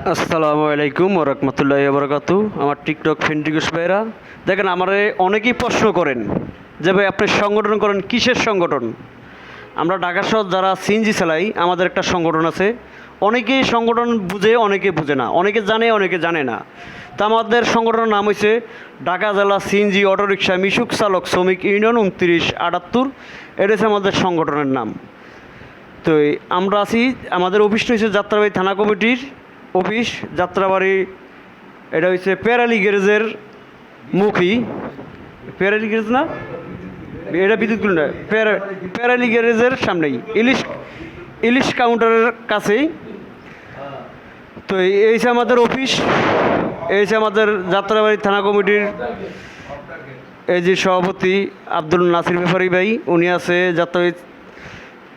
আসসালামু আলাইকুম ওরহমতুল্লাহি ওবরাকাতু। আমার টিকটক ফ্রেন্ডিকুস ভাইরা দেখেন, আমারে অনেকেই প্রশ্ন করেন যে ভাই আপনি সংগঠন করেন কিসের সংগঠন। আমরা ঢাকা শহর যারা সিএনজি চালাই আমাদের একটা সংগঠন আছে। অনেকেই সংগঠন বুঝে, অনেকে বুঝে না, অনেকে জানে, অনেকে জানে না। তা আমাদের সংগঠনের নাম হয়েছে ঢাকা জেলা সিএনজি অটোরিকশা মিশুক চালক শ্রমিক ইউনিয়ন 2978। এটা হচ্ছে আমাদের সংগঠনের নাম। তো আমরা আছি, আমাদের অফিসটা হচ্ছে যাত্রাবাড়ি থানা কমিটির অফিস। যাত্রাবাড়ি এটা হচ্ছে পেরালি গ্যারেজের মুখী। পেরালি গ্যারেজ না, এটা বিদ্যুৎ না, পেরালি গ্যারেজের সামনেই ইলিশ ইলিশ কাউন্টারের কাছেই। তো এই হচ্ছে আমাদের অফিস। এই হচ্ছে আমাদের যাত্রাবাড়ি থানা কমিটির এই যে সভাপতি আব্দুল নাসির ব্যাপারী ভাই, উনি আছে। যাত্রাবাড়ি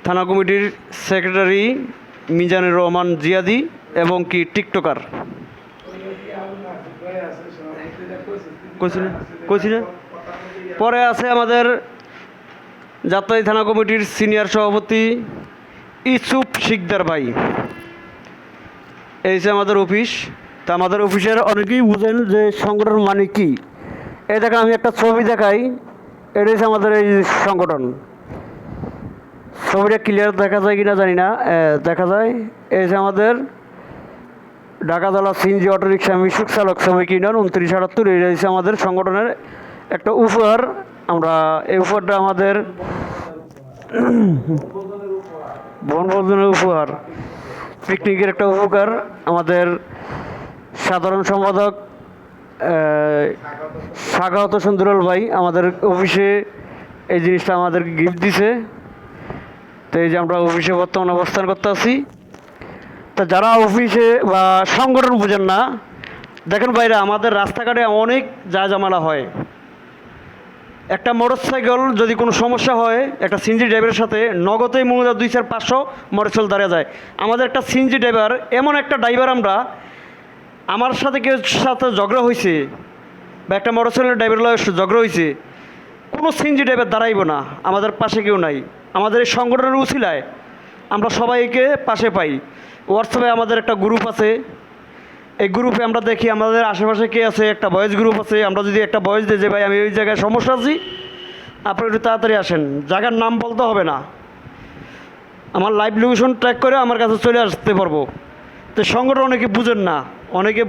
থানা কমিটির সেক্রেটারি মিজানুর রহমান জিয়াদি এবং কি টিকটকার কইছি না। পরে আছে আমাদের যাত্রাবাড়ি থানা কমিটির সিনিয়র সভাপতি ইসুফ শিকদার ভাই। এই যে আমাদের অফিস। তা আমাদের অফিসের অনেকেই বুঝেন যে সংগঠন মানে কি। এই দেখেন, আমি একটা ছবি দেখাই, এটা হচ্ছে আমাদের এই সংগঠন। ছবিটা ক্লিয়ার দেখা যায় কিনা জানি না, দেখা যায়। এই যে আমাদের ঢাকা জেলা সিএনজি অটোরিকশা মিশুক চালক শ্রমিক ইউনিয়ন 2978। এটা হচ্ছে আমাদের সংগঠনের একটা উপহার। আমরা এই উপহারটা আমাদের বনভোজনের উপহার, পিকনিকের একটা উপহার। আমাদের সাধারণ সম্পাদক সাখাওয়াত সুন্দরল ভাই আমাদের অফিসে এই জিনিসটা আমাদের গিফট দিছে। তো এই যে আমরা অফিসে বর্তমানে অবস্থান করতে আছি। তা যারা অফিসে বা সংগঠন বুঝেন না, দেখেন বাইরে আমাদের রাস্তাঘাটে অনেক যা ঝামেলা হয়। একটা মোটরসাইকেল যদি কোনো সমস্যা হয়, একটা সিএনজি ড্রাইভারের সাথে নগদেই মূলত 200-500 মোটরসাইকেল দাঁড়িয়ে যায়। আমাদের একটা সিএনজি ড্রাইভার, এমন একটা ড্রাইভার, আমার সাথে কেউ সাথে ঝগড়া হয়েছে বা একটা মোটরসাইকেলের ড্রাইভারের ঝগড়া হয়েছে, কোনো সিএনজি ড্রাইভার দাঁড়াইব না, আমাদের পাশে কেউ নাই। আমাদের এই সংগঠনের উছিলায় আমরা সবাইকে পাশে পাই। হোয়াটসঅ্যাপে আমাদের একটা গ্রুপ আছে। এই গ্রুপে আমরা দেখি আমাদের আশেপাশে কে আছে, একটা ভয়েস গ্রুপ আছে। আমরা যদি একটা ভয়েস দিই যে ভাই আমি ওই জায়গায় সমস্যা আছি, আপনি একটু তাড়াতাড়ি আসেন, জায়গার নাম বলতে হবে না, আমার লাইভ লোকেশন ট্র্যাক করে আমার কাছে চলে আসতে পারবো। তো সংগঠন অনেকে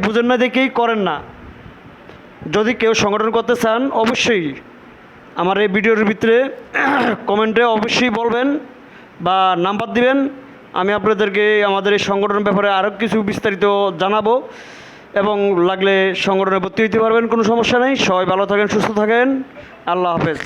বুঝেন না দেখেই করেন না। যদি কেউ সংগঠন করতে চান অবশ্যই আমার এই ভিডিওর ভিতরে কমেন্টে অবশ্যই বলবেন বা নাম্বার দিবেন। আমি আপনাদেরকে আমাদের এই সংগঠনের ব্যাপারে আরও কিছু বিস্তারিত জানাবো এবং লাগলে সংগঠনে ভর্তি হতে পারবেন, কোনো সমস্যা নেই। সবাই ভালো থাকেন, সুস্থ থাকেন। আল্লাহ হাফেজ।